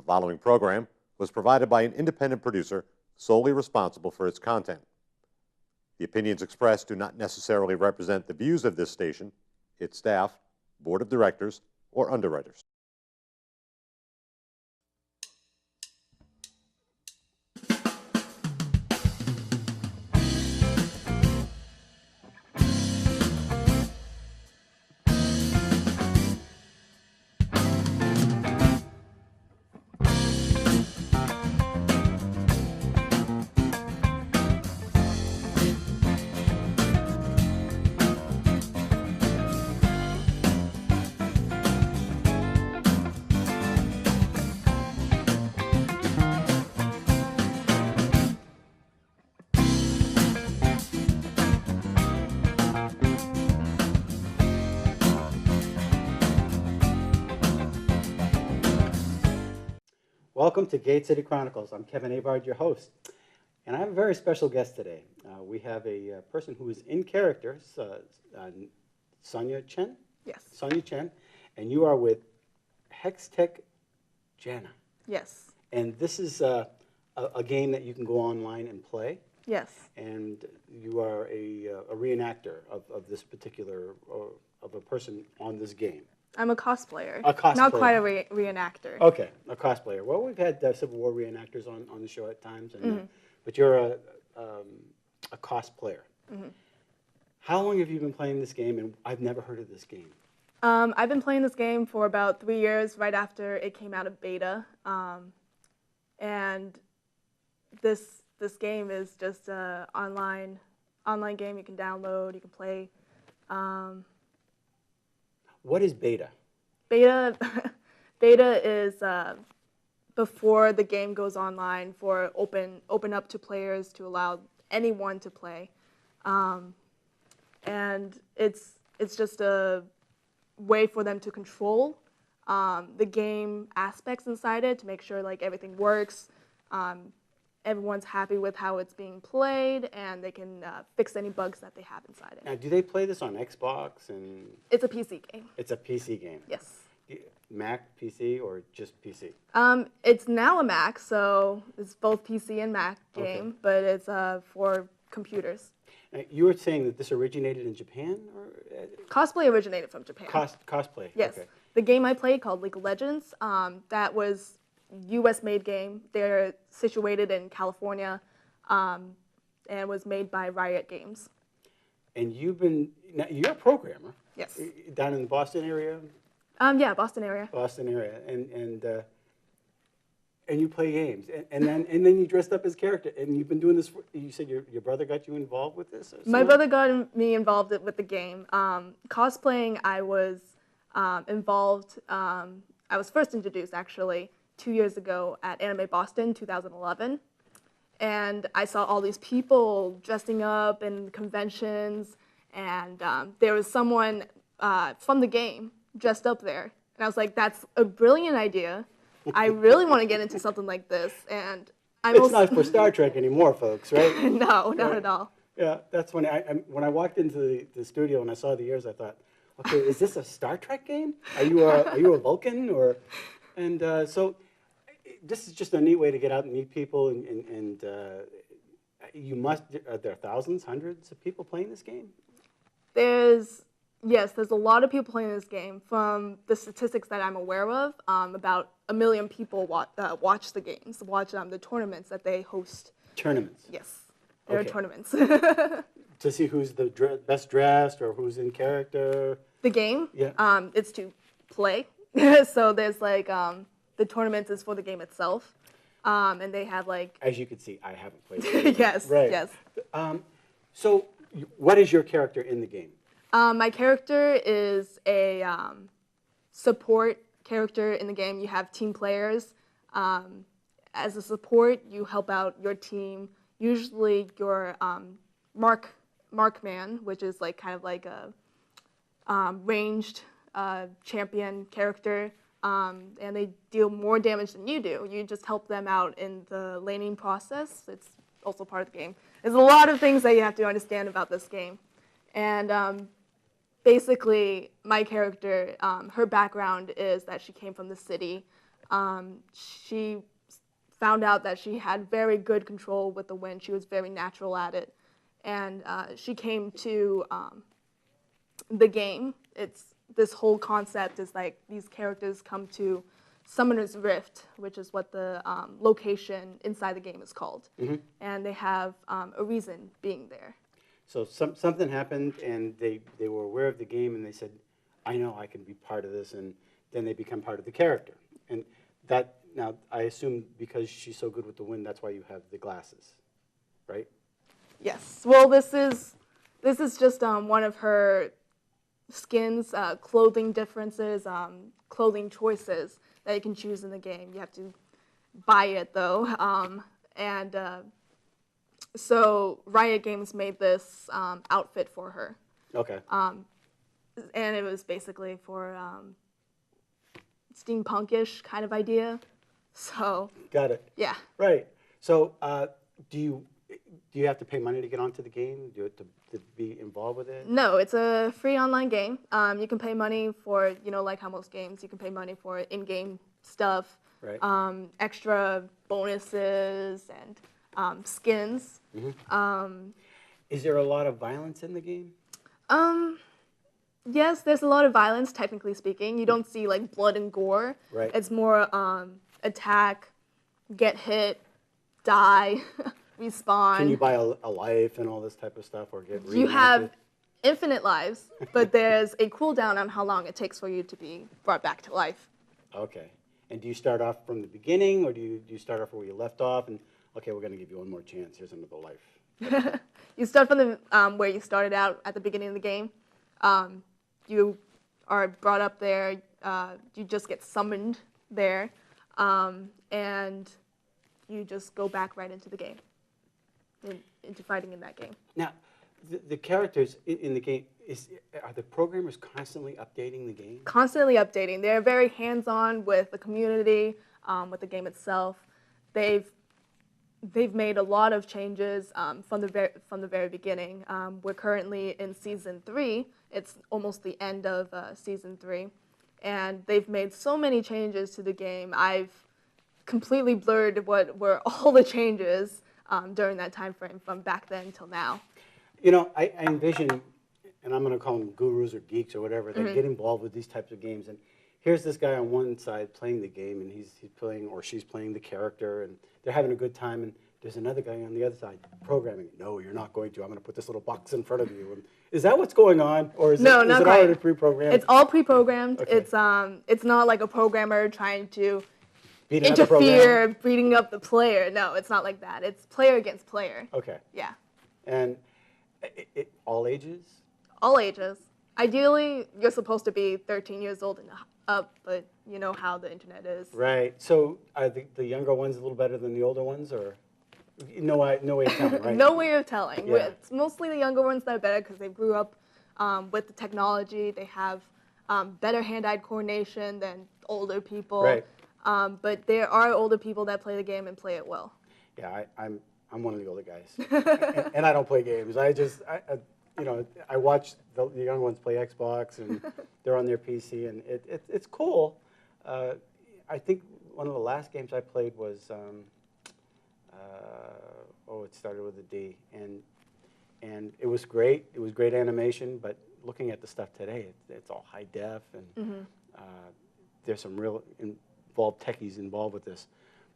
following program was provided by an independent producer solely responsible for its content. The opinions expressed do not necessarily represent the views of this station, its staff, board of directors, or underwriters. Welcome to Gate City Chronicles. I'm Kevin Avard, your host, and I have a very special guest today. We have a person who is in character, Sonia Chen? Yes. Sonia Chen, and you are with Hextech Janna. Yes. And this is a game that you can go online and play. Yes. And you are a reenactor of this particular, of a person on this game. I'm a cosplayer. A cosplayer. Not quite a reenactor. Okay, a cosplayer. Well, we've had Civil War reenactors on the show at times, and, but you're a cosplayer. How long have you been playing this game? And I've never heard of this game. I've been playing this game for about 3 years, right after it came out of beta. And this game is just an online game you can download, you can play. What is beta? Beta is before the game goes online for open up to players to allow anyone to play, and it's just a way for them to control the game aspects inside it to make sure like everything works, everyone's happy with how it's being played, and they can fix any bugs that they have inside it. Now, do they play this on Xbox and? It's a PC game. It's a PC game. Yes. Mac, PC, or just PC? It's now a Mac, so it's both PC and Mac game, but it's for computers. Now, you were saying that this originated in Japan, or? Cosplay originated from Japan. Cosplay. Yes. Okay. The game I played called League of Legends, that was US-made game. They're situated in California, and was made by Riot Games. And you're a programmer. Yes. Down in the Boston area? Yeah, Boston area. Boston area, and you play games, and then you dressed up as character, and you've been doing this. You said your brother got you involved with this? My brother got me involved with the game. Cosplaying, I was involved. I was first introduced actually 2 years ago at Anime Boston 2011, and I saw all these people dressing up in conventions, and there was someone from the game dressed up there, and I was like, that's a brilliant idea. I really want to get into something like this, and it's not for Star Trek anymore, folks, right? No, not at all. Yeah, that's when I walked into the studio and I saw the ears, I thought, okay, is this a Star Trek game? Are you a Vulcan, or? And so this is just a neat way to get out and meet people, and you must. Are there thousands, hundreds of people playing this game? Yes, there's a lot of people playing this game. From the statistics that I'm aware of, about 1 million people watch the games, watch the tournaments that they host. Tournaments? Yes, there are tournaments. To see who's the best dressed or who's in character? The game? Yeah. It's to play. So there's like, the tournaments is for the game itself. And they have like... As you can see, I haven't played it. Yes, right. Yes. So what is your character in the game? My character is a support character in the game. You have team players. As a support, you help out your team. Usually your markman, which is like kind of like a ranged champion character, and they deal more damage than you do. You just help them out in the laning process. It's also part of the game. There's a lot of things that you have to understand about this game. And basically, my character, her background is that she came from the city. She found out that she had very good control with the wind. She was very natural at it. And she came to the game. This whole concept is like these characters come to Summoner's Rift, which is what the location inside the game is called. And they have a reason being there. So something happened, and they were aware of the game, and they said, I know I can be part of this, and then they become part of the character. And that, now, I assume because she's so good with the wind, that's why you have the glasses, right? Yes. Well, this is just one of her skins, clothing differences, clothing choices that you can choose in the game. You have to buy it, though. So Riot Games made this outfit for her. Okay. And it was basically for steampunkish kind of idea. So. Got it. Yeah. Right. So do you have to pay money to get onto the game? Do you have to be involved with it? No, it's a free online game. You can pay money for, like how most games, you can pay money for in-game stuff, right. Extra bonuses and skins. Is there a lot of violence in the game? Yes, there's a lot of violence, technically speaking. You don't see like blood and gore. Right. It's more attack, get hit, die, respawn. Can you buy a life and all this type of stuff, or get You have infinite lives, but there's a cooldown on how long it takes for you to be brought back to life. Okay. And do you start off from the beginning, or do you start off where you left off and, okay, we're going to give you one more chance, here's another life? You start from the where you started out at the beginning of the game. You are brought up there. You just get summoned there, and you just go back right into the game, into fighting in that game. Now, the characters in the game, are the programmers constantly updating the game? Constantly updating. They're very hands-on with the community, with the game itself. They've made a lot of changes from the very beginning. We're currently in season 3. It's almost the end of season 3, and they've made so many changes to the game. I've completely blurred what were all the changes during that time frame from back then till now. I envision, and I'm going to call them gurus or geeks or whatever, that get involved with these types of games. And here's this guy on one side playing the game, and he's playing, or she's playing the character, and they're having a good time. And there's another guy on the other side programming. No, you're not going to. I'm going to put this little box in front of you. And is that what's going on, or is it already pre-programmed? It's all pre-programmed. Okay. It's not like a programmer trying to interfere, beating up the player. No, it's not like that. It's player against player. Okay. Yeah. And all ages? All ages. Ideally, you're supposed to be 13 years old and up, but you know how the internet is. Right. So are the younger ones a little better than the older ones, or no way of telling, right? No way of telling. Yeah. It's mostly the younger ones that are better because they grew up with the technology. They have better hand-eye coordination than older people. Right. But there are older people that play the game and play it well. Yeah, I'm one of the older guys, and I don't play games. I watch the young ones play Xbox, and they're on their PC, and it's cool. I think one of the last games I played was it started with a D, and it was great. It was great animation, but looking at the stuff today, it's all high def, and there's some real involved techies involved with this.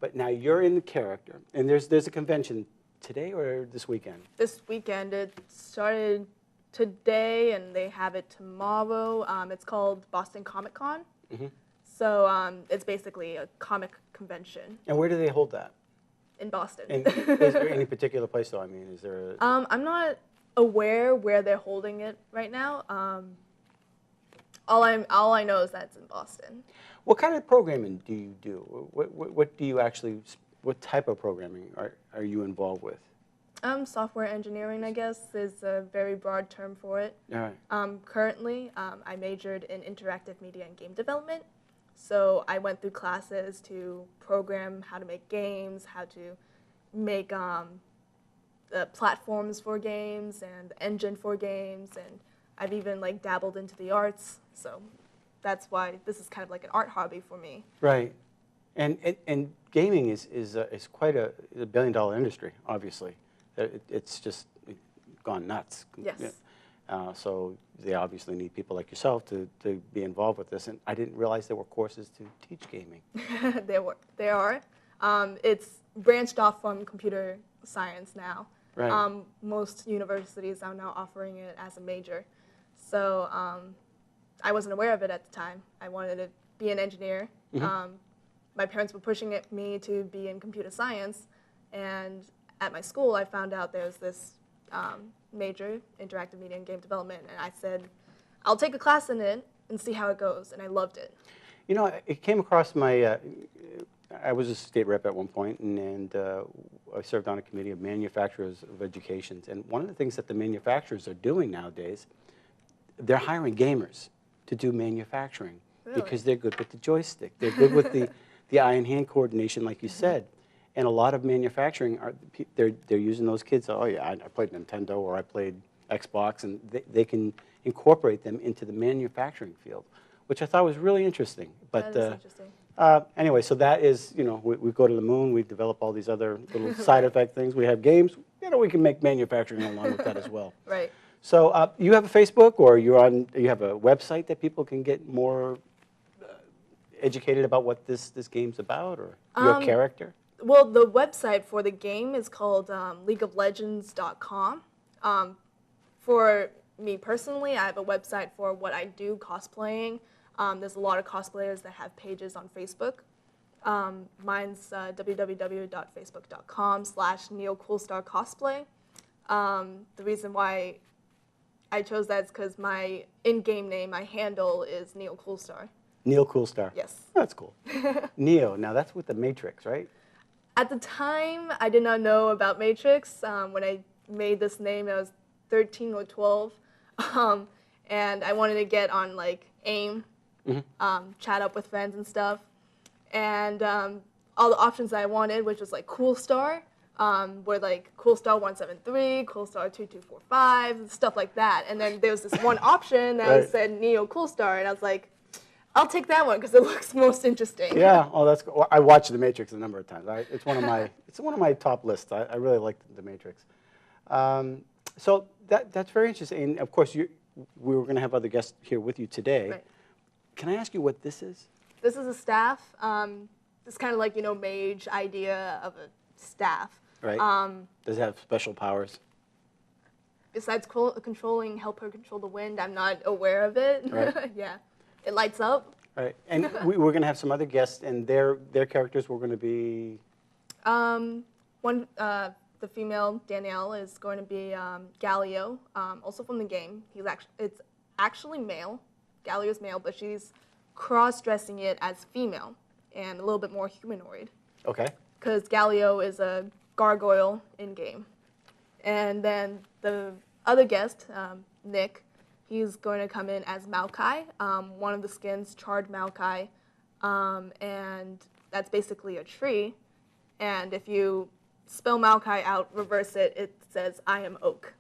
But now you're in the character, and there's a convention today or this weekend? This weekend. It started today, and they have it tomorrow. It's called Boston Comic Con. So it's basically a comic convention. And where do they hold that? In Boston. And is there any particular place, though? I mean, is there I'm not aware where they're holding it right now. All I know is that it's in Boston. What kind of programming do you do? What do you actually? What type of programming are you involved with? Software engineering, I guess, is a very broad term for it. All right. Currently, I majored in interactive media and game development. So I went through classes to program how to make games, how to make platforms for games and engine for games, and I've even dabbled into the arts. So that's why this is kind of like an art hobby for me. Right. And gaming is quite a billion-dollar industry, obviously. It's just gone nuts. Yes. So they obviously need people like yourself to be involved with this. And I didn't realize there were courses to teach gaming. There are. It's branched off from computer science now. Right. Most universities are now offering it as a major. So I wasn't aware of it at the time. I wanted to be an engineer. My parents were pushing me to be in computer science, and at my school I found out there was this major, interactive media and game development, and I said, I'll take a class in it and see how it goes, and I loved it. You know, it came across my, I was a state rep at one point, and I served on a committee of manufacturers of education, and one of the things that the manufacturers are doing nowadays, they're hiring gamers to do manufacturing. Really? Because they're good with the joystick. They're good with the eye and hand coordination, like you said. And a lot of manufacturing, they're using those kids. Oh yeah, I played Nintendo or I played Xbox, and they can incorporate them into the manufacturing field, which I thought was really interesting. But That is interesting. anyway, so that is, you know, we go to the moon. We develop all these other little side effect things. We have games. You know, we can make manufacturing along with that as well. Right. So you have a Facebook, or you have a website that people can get more educated about what this game's about, or your character? Well, the website for the game is called leagueoflegends.com. For me personally, I have a website for what I do cosplaying. There's a lot of cosplayers that have pages on Facebook. Mine's www.facebook.com/neocoolstarcosplay. The reason why I chose that is because my in-game name, my handle is Neo Coolstar. Neo Coolstar. Yes. That's cool. Neo. Now that's with the Matrix, right? At the time, I did not know about Matrix. When I made this name, I was 13 or 12, and I wanted to get on like AIM, chat up with friends and stuff, and all the options I wanted, which was like Coolstar, were like Coolstar 173, Coolstar 2245, stuff like that. And then there was this one option that said Neo Coolstar, and I was like, I'll take that one because it looks most interesting. Yeah. Oh, that's cool. I watched The Matrix a number of times. It's one of my top lists. I really like The Matrix. So that's very interesting. And of course, we were going to have other guests here with you today. Right. Can I ask you what this is? This is a staff. It's kind of like, you know, mage idea of a staff. Right. Does it have special powers? Besides controlling, help her control the wind, I'm not aware of it. Right. Yeah. It lights up. Right. And we're going to have some other guests, and their characters were going to be... The female, Danielle, is going to be Galio, also from the game. It's actually male. Galio's male, but she's cross-dressing it as female and a little bit more humanoid. Okay. Because Galio is a gargoyle in-game. And then the other guest, Nick, he's going to come in as Maokai, one of the skins, Charred Maokai, and that's basically a tree. And if you spell Maokai out, reverse it, it says, I am oak.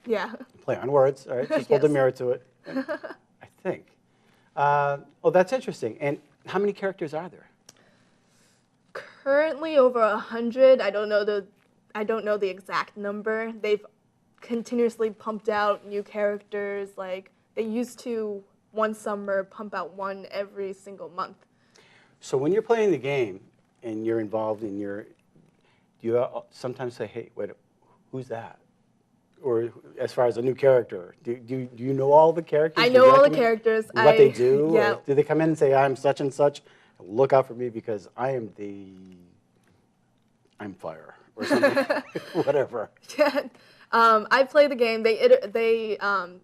Yeah. Play on words, all right? Just hold a mirror to it, I think. Oh, that's interesting. And how many characters are there? Currently over 100. I don't know the exact number. They've continuously pumped out new characters. Like they used to one summer pump out one every single month. So when you're playing the game and you're involved in you sometimes say, hey, wait, who's that? Or as far as a new character, do you know all the characters? I know all the characters. What they do? Yeah. Do they come in and say, I'm such and such? Look out for me because I'm fire or something, whatever. Yeah. I play the game.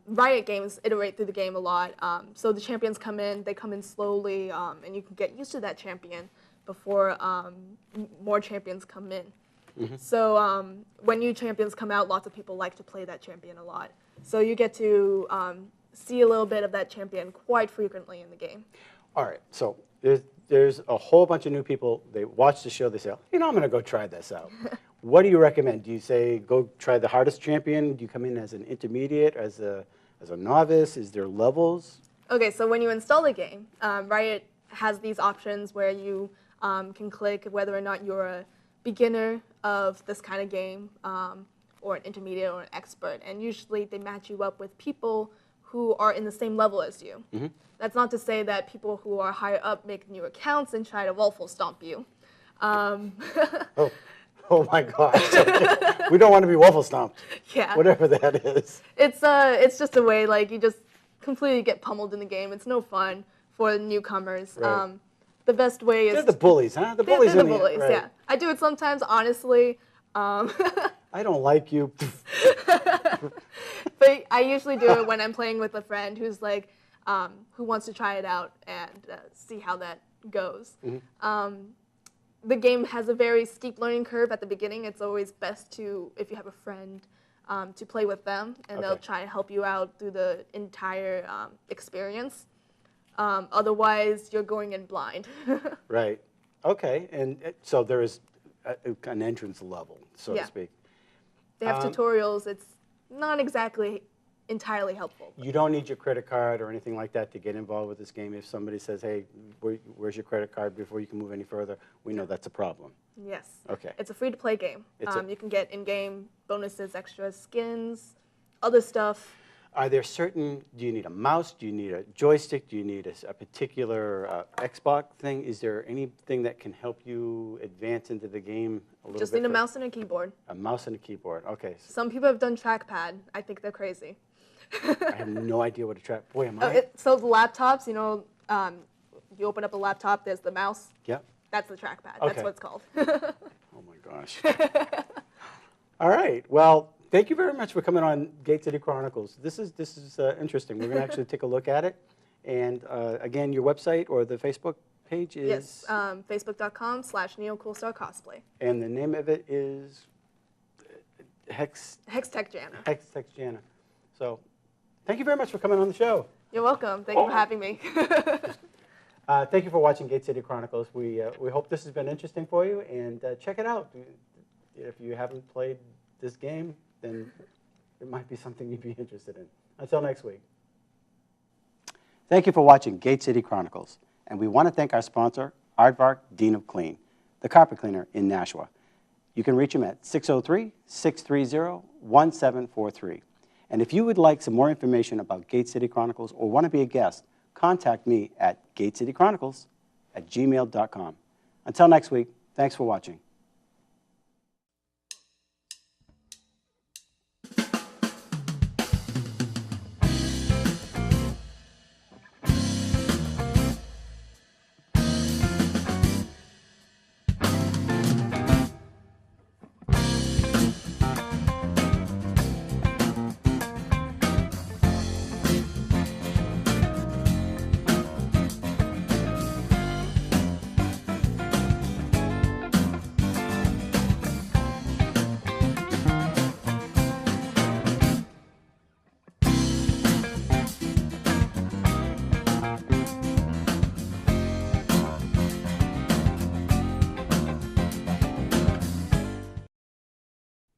Riot Games iterate through the game a lot. So the champions come in, they come in slowly, and you can get used to that champion before more champions come in. Mm-hmm. So when new champions come out, lots of people like to play that champion a lot. So you get to see a little bit of that champion quite frequently in the game. All right, so there's a whole bunch of new people. They watch the show, they say, you know, I'm going to go try this out. What do you recommend? Do you say go try the hardest champion? Do you come in as an intermediate, as a novice? Is there levels? Okay, so when you install the game, Riot has these options where you can click whether or not you're a beginner of this kind of game, or an intermediate or an expert. And usually they match you up with people who are in the same level as you. That's not to say that people who are higher up make new accounts and try to waffle stomp you. Oh my gosh. We don't want to be waffle stomped. Yeah. Whatever that is. It's just a way, like, you just completely get pummeled in the game. It's no fun for newcomers. Right. The best way is... They're the bullies, huh? The they're bullies the in the bullies, right. yeah. I do it sometimes, honestly. I don't like you. But I usually do it when I'm playing with a friend who's like, who wants to try it out and see how that goes. The game has a very steep learning curve at the beginning. It's always best to, if you have a friend, to play with them, and they'll try to help you out through the entire experience. Otherwise, you're going in blind. Right. Okay. And so there is an entrance level, so to speak. They have tutorials. It's not exactly entirely helpful. You don't need your credit card or anything like that to get involved with this game. If somebody says, hey, where's your credit card before you can move any further, we know that's a problem. Yes. Okay. It's a free-to-play game. You can get in-game bonuses, extra skins, other stuff. Are there certain, do you need a mouse? Do you need a joystick? Do you need a particular Xbox thing? Is there anything that can help you advance into the game a little bit? Just need a mouse and a keyboard. A mouse and a keyboard, okay. Some people have done trackpad. I think they're crazy. I have no idea what a track, boy, am I? So the laptops, you know, you open up a laptop, there's the mouse. Yep. That's the trackpad. Okay. That's what it's called. Oh my gosh. All right, well, thank you very much for coming on Gate City Chronicles. This is interesting. We're going to actually take a look at it. And again, your website or the Facebook page is? Yes, facebook.com/neocoolstarcosplay. And the name of it is Hextech Janna. Hextech Janna. So thank you very much for coming on the show. You're welcome. Thank you for having me. Thank you for watching Gate City Chronicles. We hope this has been interesting for you, and check it out. If you haven't played this game, then it might be something you'd be interested in. Until next week. Thank you for watching Gate City Chronicles, and we want to thank our sponsor, Aardvark Dean of Clean, the carpet cleaner in Nashua. You can reach him at 603-630-1743. And if you would like some more information about Gate City Chronicles or want to be a guest, contact me at gatecitychronicles@gmail.com. Until next week, thanks for watching.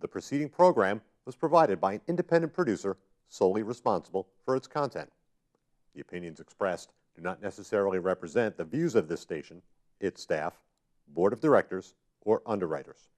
The preceding program was provided by an independent producer solely responsible for its content. The opinions expressed do not necessarily represent the views of this station, its staff, board of directors, or underwriters.